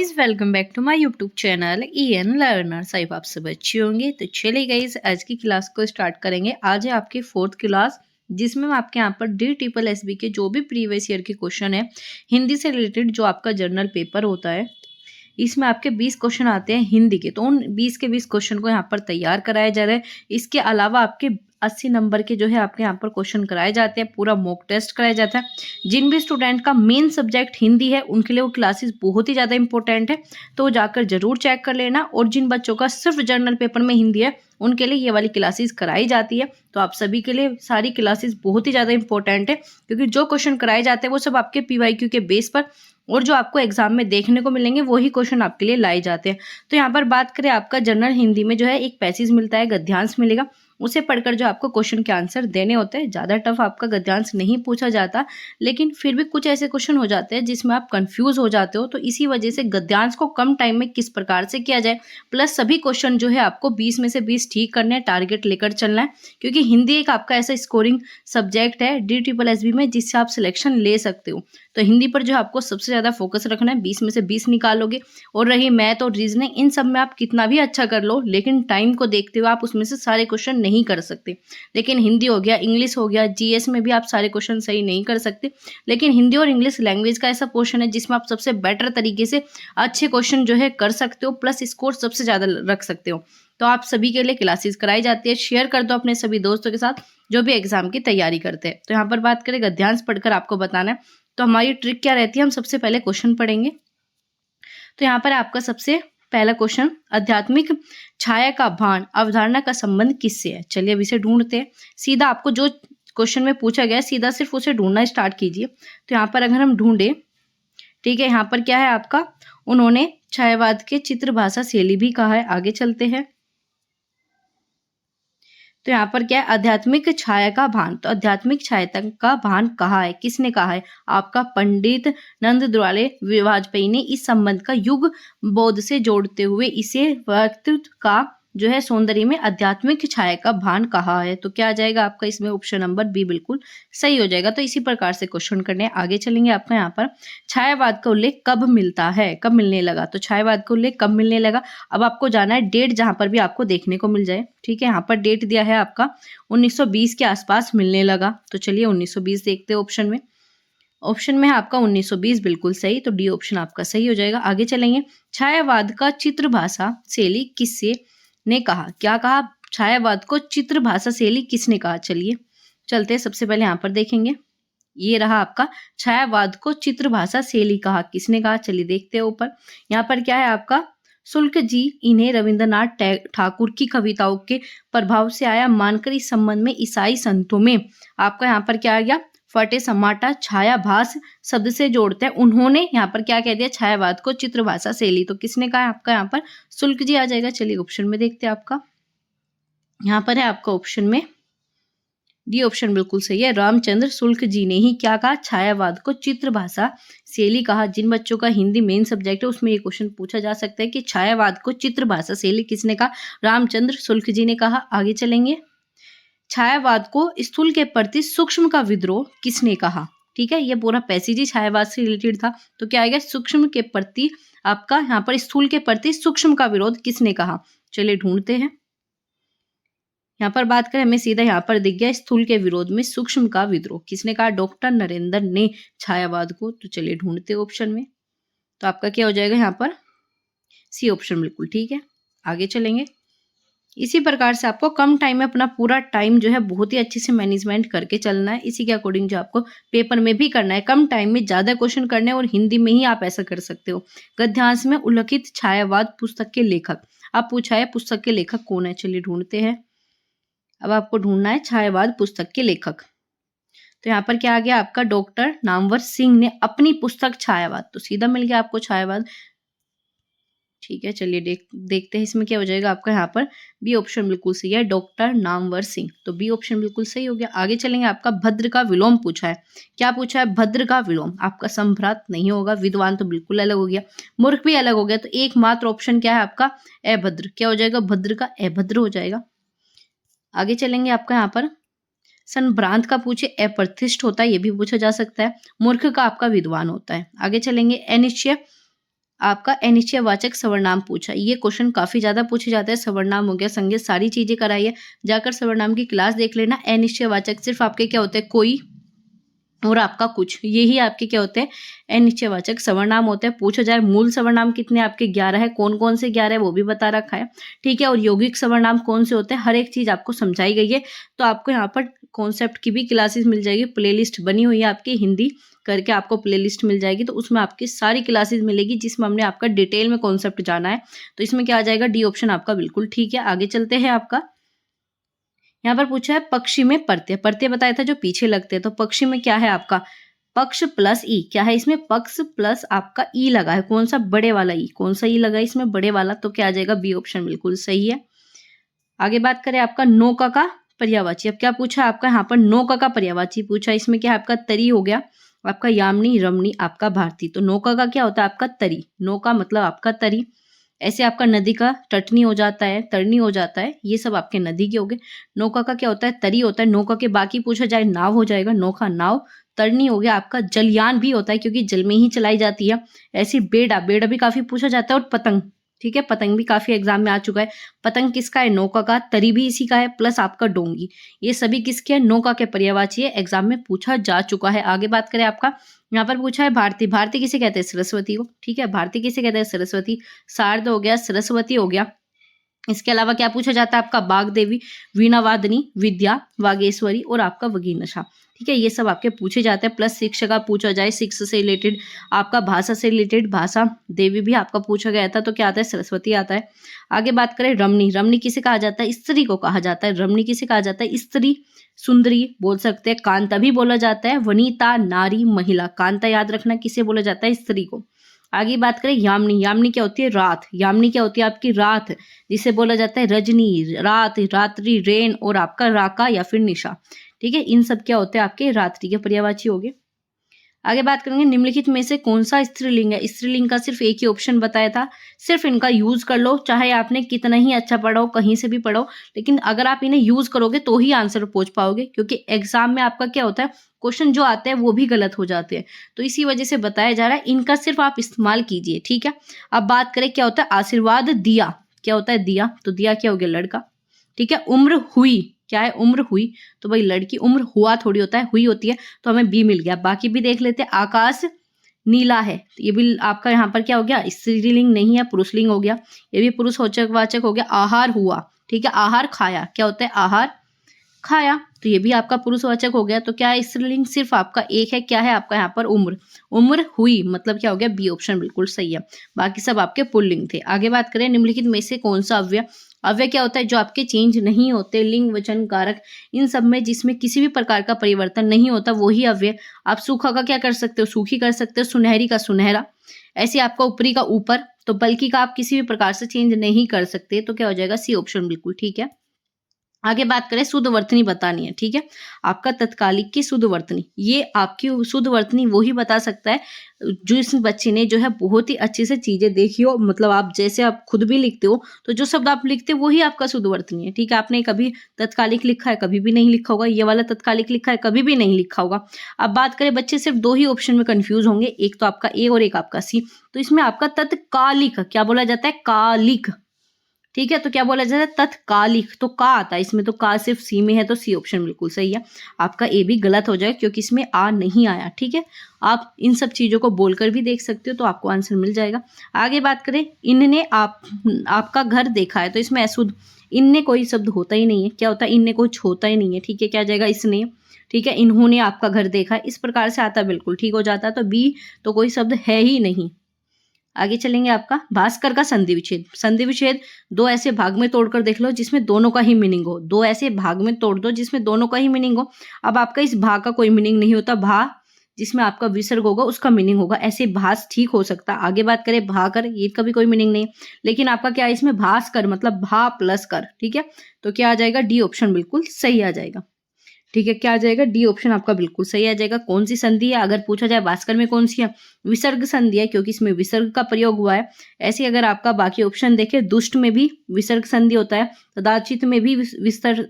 Guys welcome back to my YouTube channel EN learners. I आप सब अच्छे होंगे। तो चलिए गाइस आज की क्लास को स्टार्ट करेंगे। आज है आपकी 4th क्लास जिसमें हम आपके यहाँ पर DSSB के जो भी प्रीवियस ईयर के क्वेश्चन है हिंदी से रिलेटेड जो आपका जर्नल पेपर होता है इसमें आपके 20 क्वेश्चन आते हैं हिंदी के। तो उन 20 के 20 क्वेश्चन को यहाँ पर तैयार कराया जा रहा है। इसके अलावा आपके 80 नंबर के जो है आपके यहाँ पर क्वेश्चन कराए जाते हैं, पूरा मॉक टेस्ट कराया जाता है। जिन भी स्टूडेंट का मेन सब्जेक्ट हिंदी है उनके लिए वो क्लासेस बहुत ही ज़्यादा इंपॉर्टेंट है, तो जाकर जरूर चेक कर लेना। और जिन बच्चों का सिर्फ जर्नल पेपर में हिंदी है उनके लिए ये वाली क्लासेस कराई जाती है। तो आप सभी के लिए सारी क्लासेस बहुत ही ज़्यादा इंपॉर्टेंट है, क्योंकि जो क्वेश्चन कराए जाते हैं वो सब आपके PYQ के बेस पर और जो आपको एग्जाम में देखने को मिलेंगे वही क्वेश्चन आपके लिए लाए जाते हैं। तो यहाँ पर बात करें आपका जनरल हिंदी में जो है एक पैसेज मिलता है, गद्यांश मिलेगा, उसे पढ़कर जो आपको क्वेश्चन के आंसर देने होते हैं। ज़्यादा टफ आपका गद्यांश नहीं पूछा जाता, लेकिन फिर भी कुछ ऐसे क्वेश्चन हो जाते हैं जिसमें आप कंफ्यूज हो जाते हो। तो इसी वजह से गद्यांश को कम टाइम में किस प्रकार से किया जाए, प्लस सभी क्वेश्चन जो है आपको 20 में से 20 ठीक करने हैं, टारगेट लेकर चलना है। क्योंकि हिंदी एक आपका ऐसा स्कोरिंग सब्जेक्ट है DSSB में जिससे आप सिलेक्शन ले सकते हो। तो हिंदी पर जो आपको सबसे ज़्यादा फोकस रखना है, 20 में से 20 निकालोगे। और रही मैथ और रीजनिंग, इन सब में आप कितना भी अच्छा कर लो लेकिन टाइम को देखते हुए आप उसमें से सारे क्वेश्चन नहीं कर सकते। लेकिन हिंदी हो गया, इंग्लिश हो गया, GS में भी आप सारे क्वेश्चन सही नहीं कर सकते। लेकिन हिंदी और इंग्लिश लैंग्वेज का ऐसा पोर्शन है जिसमें आप सबसे बेटर तरीके से अच्छे क्वेश्चन जो है कर सकते हो, प्लस स्कोर सबसे ज़्यादा रख सकते हो। तो आप सभी के लिए क्लासेस कराई जाती है। शेयर कर दो अपने सभी दोस्तों के साथ जो भी एग्जाम की तैयारी करते हैं। तो यहाँ पर बात करें गद्यांश पढ़कर आपको बताना है, तो हमारी ट्रिक क्या रहती है, हम सबसे पहले क्वेश्चन पढ़ेंगे। तो यहाँ पर आपका सबसे पहला क्वेश्चन, आध्यात्मिक छाया का भान अवधारणा का संबंध किससे है। चलिए अब इसे ढूंढते हैं। सीधा आपको जो क्वेश्चन में पूछा गया है सीधा सिर्फ उसे ढूंढना स्टार्ट कीजिए। तो यहाँ पर अगर हम ढूंढे, ठीक है, यहाँ पर क्या है आपका, उन्होंने छायावाद के चित्र भाषा शैली भी कहा है। आगे चलते हैं। तो यहाँ पर क्या है, आध्यात्मिक छाया का भान। तो आध्यात्मिक छाया का भान कहा है, किसने कहा है, आपका पंडित नंद दुलारे वाजपेयी ने इस संबंध का युग बोध से जोड़ते हुए इसे व्यक्तित्व का जो है सौंदर्य में आध्यात्मिक छाया का भान कहा है। तो क्या आ जाएगा आपका इसमें, ऑप्शन नंबर बी बिल्कुल सही हो जाएगा। तो इसी प्रकार से क्वेश्चन करने आगे चलेंगे। आपका यहाँ पर छायावाद का उल्लेख कब मिलता है, कब मिलने लगा। तो छायावाद का उल्लेख कब मिलने लगा, अब आपको जाना है डेट जहां पर भी आपको देखने को मिल जाए। ठीक है, यहाँ पर डेट दिया है आपका 1920 के आसपास मिलने लगा। तो चलिए 1920 देखते हैं ऑप्शन में। ऑप्शन में है आपका 1920 बिल्कुल सही, तो डी ऑप्शन आपका सही हो जाएगा। आगे चलेंगे। छायावाद का चित्र भाषा शैली किससे ने कहा, क्या कहा, छायावाद को चित्र भाषा शैली किसने कहा। चलिए चलते हैं, सबसे पहले यहाँ पर देखेंगे। ये रहा आपका, छायावाद को चित्र भाषा शैली कहा, किसने कहा। चलिए देखते हैं ऊपर। यहाँ पर क्या है आपका, शुक्ल जी इन्हें रविंद्रनाथ ठाकुर की कविताओं के प्रभाव से आया मानकर इस संबंध में ईसाई संतों में आपका यहाँ पर क्या आ गया, फटे समाटा छायाभास शब्द से जोड़ते हैं। उन्होंने यहाँ पर क्या कह दिया, छायावाद को चित्रभाषा शैली। तो किसने कहा आपका यहाँ पर, शुक्ल जी आ जाएगा। चलिए ऑप्शन में देखते हैं। आपका यहाँ पर है आपका ऑप्शन में डी ऑप्शन बिल्कुल सही है, रामचंद्र शुक्ल जी ने ही क्या कहा, छायावाद को चित्रभाषा शैली कहा। जिन बच्चों का हिंदी मेन सब्जेक्ट है उसमें ये क्वेश्चन पूछा जा सकता है कि छायावाद को चित्रभाषा शैली किसने कहा, रामचंद्र शुक्ल जी ने कहा। आगे चलेंगे। छायावाद को स्थूल के प्रति सूक्ष्म का विद्रोह किसने कहा। ठीक है, ये पूरा पैसेज ही छायावाद से रिलेटेड था। तो क्या आएगा, सूक्ष्म के प्रति आपका यहाँ पर स्थूल के प्रति सूक्ष्म का विरोध किसने कहा। चलिए ढूंढते हैं। यहाँ पर बात करें, हमें सीधा यहाँ पर दिख गया, स्थूल के विरोध में सूक्ष्म का विद्रोह किसने कहा, डॉक्टर नरेंद्र ने छायावाद को। तो चलिए ढूंढते ऑप्शन में। तो आपका क्या हो जाएगा यहाँ पर, सी ऑप्शन बिल्कुल ठीक है। आगे चलेंगे। इसी प्रकार से आपको कम टाइम में अपना पूरा टाइम जो है बहुत ही अच्छे से मैनेजमेंट करके चलना है। इसी के अकॉर्डिंग जो आपको पेपर में भी करना है, कम टाइम में ज्यादा क्वेश्चन करने हैं और हिंदी में ही आप ऐसा कर सकते हो। गद्यांश में उल्लिखित छायावाद पुस्तक के लेखक, आप पूछा है पुस्तक के लेखक कौन है। चलिए ढूंढते हैं। अब आपको ढूंढना है छायावाद पुस्तक के लेखक। तो यहाँ पर क्या आ गया आपका, डॉक्टर नामवर सिंह ने अपनी पुस्तक छायावाद। तो सीधा मिल गया आपको छायावाद। ठीक है, चलिए देखते हैं इसमें क्या हो जाएगा आपका। यहाँ पर बी ऑप्शन बिल्कुल सही है, डॉक्टर नामवर सिंह। तो बी ऑप्शन बिल्कुल सही हो गया। आगे चलेंगे। आपका भद्र का विलोम पूछा है, क्या पूछा है, भद्र का विलोम। आपका संभ्रात नहीं होगा, विद्वान तो बिल्कुल अलग हो गया, मूर्ख भी अलग हो गया। तो एकमात्र ऑप्शन क्या है आपका, अभद्र। क्या हो जाएगा, भद्र का अभद्र हो जाएगा। आगे चलेंगे। आपका यहाँ पर संभ्रांत का पूछे, अप्रतिष्ठ होता है, ये भी पूछा जा सकता है। मूर्ख का आपका विद्वान होता है। आगे चलेंगे। अनिश्चय आपका अनिश्चयवाचक सर्वनाम पूछा। ये क्वेश्चन काफ़ी ज़्यादा पूछे जाते हैं। सर्वनाम हो गया, संज्ञा, सारी चीज़ें कराई है। जाकर सर्वनाम की क्लास देख लेना। अनिश्चयवाचक सिर्फ आपके क्या होते हैं, कोई और आपका कुछ, यही आपके क्या होते हैं, अनिश्चयवाचक सर्वनाम होते हैं। पूछा जाए मूल सर्वनाम कितने आपके 11 है, कौन कौन से 11 है वो भी बता रखा है, ठीक है। और यौगिक सर्वनाम कौन से होते हैं, हर एक चीज़ आपको समझाई गई है। तो आपको यहाँ पर कॉन्सेप्ट की भी क्लासेस मिल जाएगी, प्लेलिस्ट बनी हुई है आपकी, हिंदी करके आपको प्लेलिस्ट मिल जाएगी। तो उसमें आपकी सारी क्लासेस मिलेगी जिसमें हमने आपका डिटेल में कॉन्सेप्ट जाना है। तो इसमें क्या आ जाएगा, डी ऑप्शन आपका बिल्कुल ठीक है। आगे चलते हैं। आपका यहाँ पर पूछा है पक्षी में प्रत्यय, प्रत्यय बताया था जो पीछे लगते हैं। तो पक्षी में क्या है आपका, पक्ष प्लस ई, क्या है इसमें, पक्ष प्लस आपका ई लगा है। कौन सा, बड़े वाला ई, कौन सा ई लगा है इसमें, बड़े वाला। तो क्या आ जाएगा, बी ऑप्शन बिल्कुल सही है। आगे बात करें आपका नौका का पर्यायवाची। अब क्या पूछा आपका यहाँ पर, नौका का पर्यायवाची पूछा। इसमें क्या है आपका, तरी हो गया, आपका यामिनी, रमणी, आपका भारती। तो नौका का क्या होता है आपका, तरी। नौका मतलब आपका तरी। ऐसे आपका नदी का तटनी हो जाता है, तरनी हो जाता है, ये सब आपके नदी के हो गए। नौका का क्या होता है, तरी होता है। नौका के बाकी पूछा जाए, नाव हो जाएगा, नौका नाव। तरनी हो गया आपका, जलयान भी होता है क्योंकि जल में ही चलाई जाती है। ऐसी बेड़ा, बेड़ा भी काफी पूछा जाता है। और पतंग, ठीक है, पतंग भी काफी एग्जाम में आ चुका है। पतंग किसका है, नौका का। तरी भी इसी का है, प्लस आपका डोंगी, ये सभी किसके हैं, नौका के पर्यायवाची है, एग्जाम में पूछा जा चुका है। आगे बात करें आपका, यहाँ पर पूछा है भारती। भारती किसे कहते हैं, सरस्वती को, ठीक है। भारती किसे कहते हैं, सरस्वती। शारद हो गया, सरस्वती हो गया। इसके अलावा क्या पूछा जाता है आपका, बाग देवी, वीणावादनी, विद्या, वागेश्वरी और आपका वगीनशा, ठीक है। ये सब आपके पूछे जाते हैं। प्लस शिक्षक पूछा जाए, शिक्षा से रिलेटेड, आपका भाषा से रिलेटेड, भाषा देवी भी आपका पूछा गया था। तो क्या आता है, सरस्वती आता है। आगे बात करें रमणी, रमणी किसे कहा जाता है, स्त्री को कहा जाता है। रमणी किसे कहा जाता है, स्त्री, सुंदरी बोल सकते हैं। कांता भी बोला जाता है, वनिता, नारी, महिला। कांता याद रखना किसे बोला जाता है, स्त्री को। आगे बात करें यामिनी, यामिनी क्या होती है, रात। यामिनी क्या होती है आपकी, रात, जिसे बोला जाता है रजनी, रात, रात्रि, रेन और आपका राका या फिर निशा, ठीक है। इन सब क्या होते हैं आपके रात्रि के पर्यायवाची हो गए। आगे बात करेंगे, निम्नलिखित में से कौन सा स्त्रीलिंग है। स्त्रीलिंग का सिर्फ एक ही ऑप्शन बताया था, सिर्फ इनका यूज कर लो, चाहे आपने कितना ही अच्छा पढ़ा हो, कहीं से भी पढ़ो, लेकिन अगर आप इन्हें यूज करोगे तो ही आंसर पहुंच पाओगे। क्योंकि एग्जाम में आपका क्या होता है, क्वेश्चन जो आते हैं वो भी गलत हो जाते हैं। तो इसी वजह से बताया जा रहा है, इनका सिर्फ आप इस्तेमाल कीजिए, ठीक है। अब बात करें क्या होता है आशीर्वाद दिया, क्या होता है दिया। तो दिया क्या हो गया, लड़का, ठीक है। उम्र हुई, क्या है, उम्र हुई। तो भाई लड़की, उम्र हुआ थोड़ी होता है, हुई होती है। तो हमें बी मिल गया। बाकी भी देख लेते हैं। आकाश नीला है, तो ये भी आपका यहाँ पर क्या हो गया, स्त्रीलिंग नहीं है, पुरुषलिंग हो गया। ये भी पुरुषवाचक वाचक हो गया। आहार हुआ, ठीक है, आहार खाया, क्या होता है, आहार खाया। तो ये भी आपका पुरुषवाचक हो गया। तो क्या है, स्त्रीलिंग सिर्फ आपका एक है, क्या है आपका यहाँ पर, उम्र। उम्र हुई मतलब क्या हो गया, बी ऑप्शन बिल्कुल सही है। बाकी सब आपके पुल्लिंग थे। आगे बात करें, निम्नलिखित में से कौन सा अव्यय, अव्यय क्या होता है, जो आपके चेंज नहीं होते, लिंग, वचन, कारक, इन सब में जिसमें किसी भी प्रकार का परिवर्तन नहीं होता वही अव्यय। आप सूखा का क्या कर सकते हो, सूखी कर सकते हो, सुनहरी का सुनहरा, ऐसे आपका ऊपरी का ऊपर। तो बल्कि का आप किसी भी प्रकार से चेंज नहीं कर सकते। तो क्या हो जाएगा, सी ऑप्शन बिल्कुल ठीक है। आगे बात करें, शुद्ध वर्तनी बतानी है, ठीक है। आपका तत्कालिक की शुद्ध वर्तनी, ये आपकी शुद्ध वर्तनी वो ही बता सकता है जो इस बच्चे ने जो है बहुत ही अच्छे से चीजें देखी हो। मतलब आप जैसे आप खुद भी लिखते हो, तो जो शब्द आप लिखते हो वही आपका शुद्ध वर्तनी है, ठीक है। आपने कभी तत्कालिक लिखा है, कभी भी नहीं लिखा होगा। ये वाला तत्कालिक लिखा है, कभी भी नहीं लिखा होगा। अब बात करें, बच्चे सिर्फ दो ही ऑप्शन में कंफ्यूज होंगे, एक तो आपका ए और एक आपका सी। तो इसमें आपका तत्कालिक क्या बोला जाता है, कालिक, ठीक है। तो क्या बोला जाता है, तत्कालिक। तो का आता है इसमें, तो का सिर्फ सी में है, तो सी ऑप्शन बिल्कुल सही है। आपका ए भी गलत हो जाए क्योंकि इसमें आ नहीं आया, ठीक है। आप इन सब चीजों को बोलकर भी देख सकते हो, तो आपको आंसर मिल जाएगा। आगे बात करें, इनने आपका घर देखा है। तो इसमें अशुद्ध, इनने कोई शब्द होता ही नहीं है, क्या होता है, इनने कुछ होता ही नहीं है, ठीक है। क्या जाएगा, इसने, ठीक है। इन्होंने आपका घर देखा है, इस प्रकार से आता बिल्कुल ठीक हो जाता है। तो बी, तो कोई शब्द है ही नहीं। आगे चलेंगे, आपका भास्कर का संधि विच्छेद। संधि विच्छेद, दो ऐसे भाग में तोड़कर देख लो जिसमें दोनों का ही मीनिंग हो। दो ऐसे भाग में तोड़ दो जिसमें दोनों का ही मीनिंग हो। अब आपका इस भा का कोई मीनिंग नहीं होता, भा जिसमें आपका विसर्ग होगा उसका मीनिंग होगा। ऐसे भास ठीक हो सकता। आगे बात करें, भाकर, ये का भी कोई मीनिंग नहीं, लेकिन आपका क्या है इसमें, भास्कर मतलब भा प्लस कर, ठीक है। तो क्या आ जाएगा, डी ऑप्शन बिल्कुल सही आ जाएगा। ठीक है, क्या आ जाएगा? डी ऑप्शन आपका बिल्कुल सही आ जाएगा। कौन सी संधि है? अगर पूछा जाए भास्कर में कौन सी है? विसर्ग संधि है, क्योंकि इसमें विसर्ग का प्रयोग हुआ है। ऐसे अगर आपका बाकी ऑप्शन देखें, दुष्ट में भी विसर्ग संधि होता है, तदाचित में भी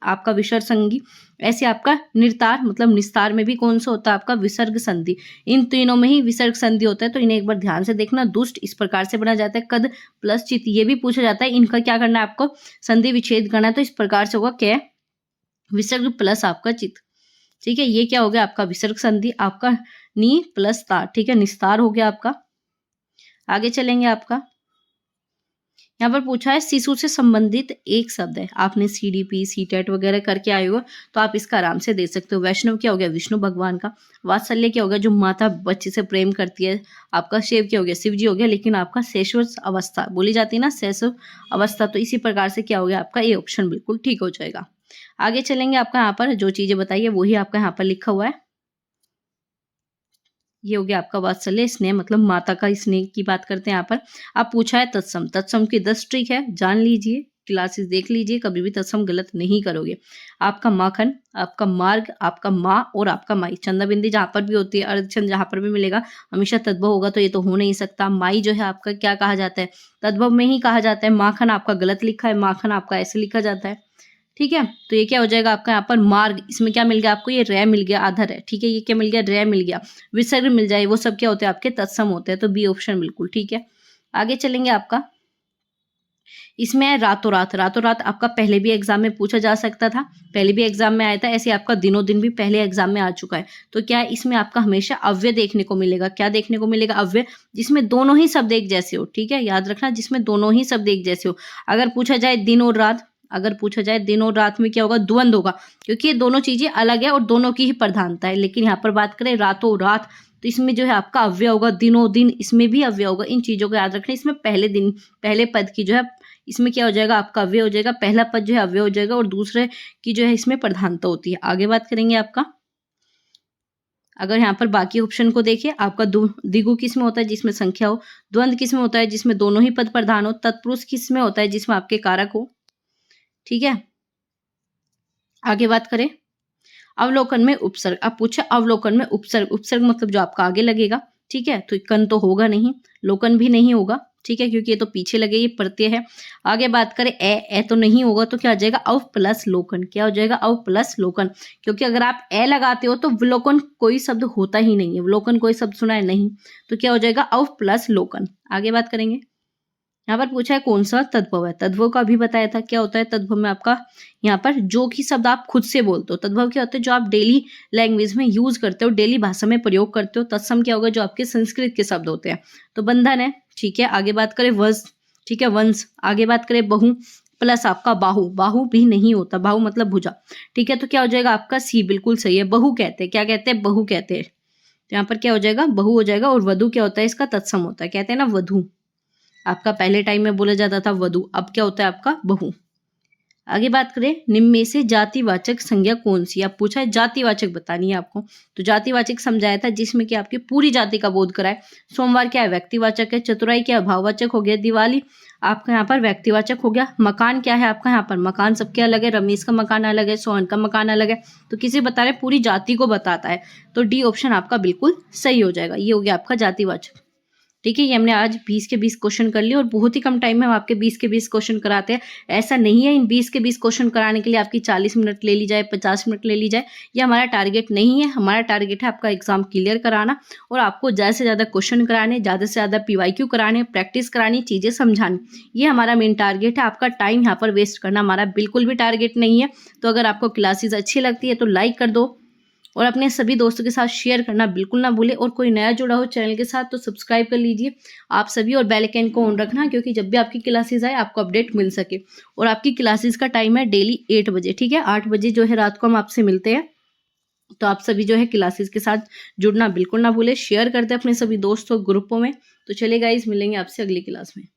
आपका विसर्ग संधि, ऐसे आपका निर्तार मतलब निस्तार में भी कौन सा होता है? आपका विसर्ग संधि। इन तीनों में ही विसर्ग संधि होता है, तो इन्हें एक बार ध्यान से देखना। दुष्ट इस प्रकार से बना जाता है, कद प्लस चित ये भी पूछा जाता है। इनका क्या करना है आपको? संधि विच्छेद करना है, तो इस प्रकार से होगा क्या? विसर्ग प्लस आपका चित। ठीक है, ये क्या हो गया? आपका विसर्ग संधि, आपका नी प्लस तार। ठीक है, निस्तार हो गया आपका। आगे चलेंगे आपका, यहाँ पर पूछा है शिशु से संबंधित एक शब्द है। आपने सीडीपी सीटेट वगैरह करके आए हो, तो आप इसका आराम से दे सकते हो। वैष्णव क्या हो गया? विष्णु भगवान का। वात्सल्य क्या हो गया? जो माता बच्चे से प्रेम करती है। आपका शिव क्या हो गया? शिव जी हो गया। लेकिन आपका शैशव अवस्था बोली जाती है ना, शैशव अवस्था, तो इसी प्रकार से क्या हो गया? आपका ये ऑप्शन बिल्कुल ठीक हो जाएगा। आगे चलेंगे, आपका यहाँ पर जो चीजें बताइए वही आपका यहाँ पर लिखा हुआ है। ये हो गया आपका वात्सल्य स्नेह, मतलब माता का स्नेह की बात करते हैं यहाँ पर। अब पूछा है तत्सम। तत्सम की 10 ट्रिक है, जान लीजिए, क्लासेस देख लीजिए, कभी भी तत्सम गलत नहीं करोगे। आपका माखन, आपका मार्ग, आपका माँ और आपका माई। चंदा बिंदी जहाँ पर भी होती है, अर्धचंद जहाँ पर भी मिलेगा, हमेशा तद्भव होगा, तो ये तो हो नहीं सकता। माई जो है आपका क्या कहा जाता है? तद्भव में ही कहा जाता है। माखन आपका गलत लिखा है, माखन आपका ऐसे लिखा जाता है। ठीक है, तो ये क्या हो जाएगा आपका यहाँ पर? मार्ग। इसमें क्या मिल गया आपको? ये रे मिल गया, आधा रे। ठीक है, ये क्या मिल गया? रे मिल गया। विसर्ग मिल जाए, वो सब क्या होते हैं? आपके तत्सम होते हैं, तो बी ऑप्शन बिल्कुल ठीक है। आगे चलेंगे, आपका इसमें है रातों रात। रातों रात आपका पहले भी एग्जाम में पूछा जा सकता था, पहले भी एग्जाम में आया था, ऐसे आपका दिनों दिन भी पहले एग्जाम में आ चुका है। तो क्या है? इसमें आपका हमेशा अव्यय देखने को मिलेगा। क्या देखने को मिलेगा? अव्यय, जिसमें दोनों ही शब्द एक जैसे हो। ठीक है, याद रखना, जिसमें दोनों ही शब्द एक जैसे हो। अगर पूछा जाए दिन और रात, अगर पूछा जाए दिन और रात में क्या होगा? द्वंद होगा, क्योंकि ये दोनों चीजें अलग है और दोनों की ही प्रधानता है। लेकिन यहाँ पर बात करें रातों रात, तो इसमें जो है आपका अव्यय होगा। दिनों दिन, इसमें भी अव्यय होगा। इन चीजों को याद रखना। इसमें पहले दिन, पहले पद की जो है, इसमें क्या हो जाएगा? आपका अव्यय हो जाएगा। पहला पद जो है अव्यय हो जाएगा, और दूसरे की जो है इसमें प्रधानता होती है। आगे बात करेंगे आपका, अगर यहाँ पर बाकी ऑप्शन को देखिए, आपका द्विगु किस में होता है? जिसमें संख्या हो। द्वंद किस में होता है? जिसमें दोनों ही पद प्रधान हो। तत्पुरुष किस में होता है? जिसमें आपके कारक हो। ठीक है, आगे बात करें, अवलोकन में उपसर्ग। अब पूछे अवलोकन में उपसर्ग। उपसर्ग मतलब जो आपका आगे लगेगा। ठीक है, तो कन तो होगा नहीं, लोकन भी नहीं होगा। ठीक है, क्योंकि ये तो पीछे लगे, ये प्रत्यय है। आगे बात करें ए तो नहीं होगा, तो क्या हो जाएगा? अव प्लस लोकन। क्या हो जाएगा? अव प्लस लोकन, क्योंकि अगर आप ए लगाते हो तो विलोकन कोई शब्द होता ही नहीं है। विलोकन कोई शब्द सुना है नहीं, तो क्या हो जाएगा? अव प्लस लोकन। आगे बात करेंगे, यहाँ पर पूछा है कौन सा तद्भव है। तद्भव का भी बताया था, क्या होता है तद्भव में आपका? यहाँ पर जो कि शब्द आप खुद से बोलते हो। तद्भव क्या होता है? जो आप डेली लैंग्वेज में यूज करते हो, डेली भाषा में प्रयोग करते हो। तत्सम क्या होगा? जो आपके संस्कृत के शब्द होते हैं। तो बंधन है। ठीक है, आगे बात करें वंश। ठीक है, वंश। आगे बात करें बहु प्लस आपका बाहु। बाहु भी नहीं होता, बाहु मतलब भुजा। ठीक है, तो क्या हो जाएगा आपका? सी बिल्कुल सही है। बहु कहते हैं, क्या कहते हैं? बहु कहते हैं। तो यहाँ पर क्या हो जाएगा? बहु हो जाएगा। और वधु क्या होता है? इसका तत्सम होता है, कहते हैं ना वधु। आपका पहले टाइम में बोला जाता था वधु, अब क्या होता है आपका? बहु। आगे बात करें, निम्न में से जातिवाचक संज्ञा कौन सी? अब पूछा है जातिवाचक बतानी है आपको, तो जातिवाचक समझाया था जिसमें कि आपकी पूरी जाति का बोध कराए। सोमवार क्या है? व्यक्तिवाचक है। चतुराई क्या है? भाववाचक हो गया। दिवाली आपका यहाँ पर व्यक्तिवाचक हो गया। मकान क्या है आपका यहाँ पर? मकान सबके अलग है। रमेश का मकान अलग है, सोहन का मकान अलग है, तो किसे बता रहे? पूरी जाति को बताता है। तो डी ऑप्शन आपका बिल्कुल सही हो जाएगा। ये हो गया आपका जातिवाचक। ठीक है, ये हमने आज 20 के 20 क्वेश्चन कर लिए, और बहुत ही कम टाइम में हम आपके 20 के 20 क्वेश्चन कराते हैं। ऐसा नहीं है इन 20 के 20 क्वेश्चन कराने के लिए आपकी 40 मिनट ले ली जाए, 50 मिनट ले ली जाए, ये हमारा टारगेट नहीं है। हमारा टारगेट है आपका एग्जाम क्लियर कराना, और आपको ज़्यादा से ज़्यादा क्वेश्चन कराने, ज़्यादा से ज़्यादा PYQ कराने, प्रैक्टिस करानी, चीज़ें समझानी, ये हमारा मेन टारगेट है। आपका टाइम यहाँ पर वेस्ट करना हमारा बिल्कुल भी टारगेट नहीं है। तो अगर आपको क्लासेस अच्छी लगती है तो लाइक कर दो, और अपने सभी दोस्तों के साथ शेयर करना बिल्कुल ना भूले। और कोई नया जुड़ा हो चैनल के साथ तो सब्सक्राइब कर लीजिए आप सभी, और बेल आइकन को ऑन रखना, क्योंकि जब भी आपकी क्लासेस आए आपको अपडेट मिल सके। और आपकी क्लासेस का टाइम है डेली 8 बजे। ठीक है, 8 बजे जो है रात को हम आपसे मिलते हैं। तो आप सभी जो है क्लासेस के साथ जुड़ना बिल्कुल ना भूले, शेयर करते हैं अपने सभी दोस्तों ग्रुपों में। तो चलिए गाइस, मिलेंगे आपसे अगली क्लास में।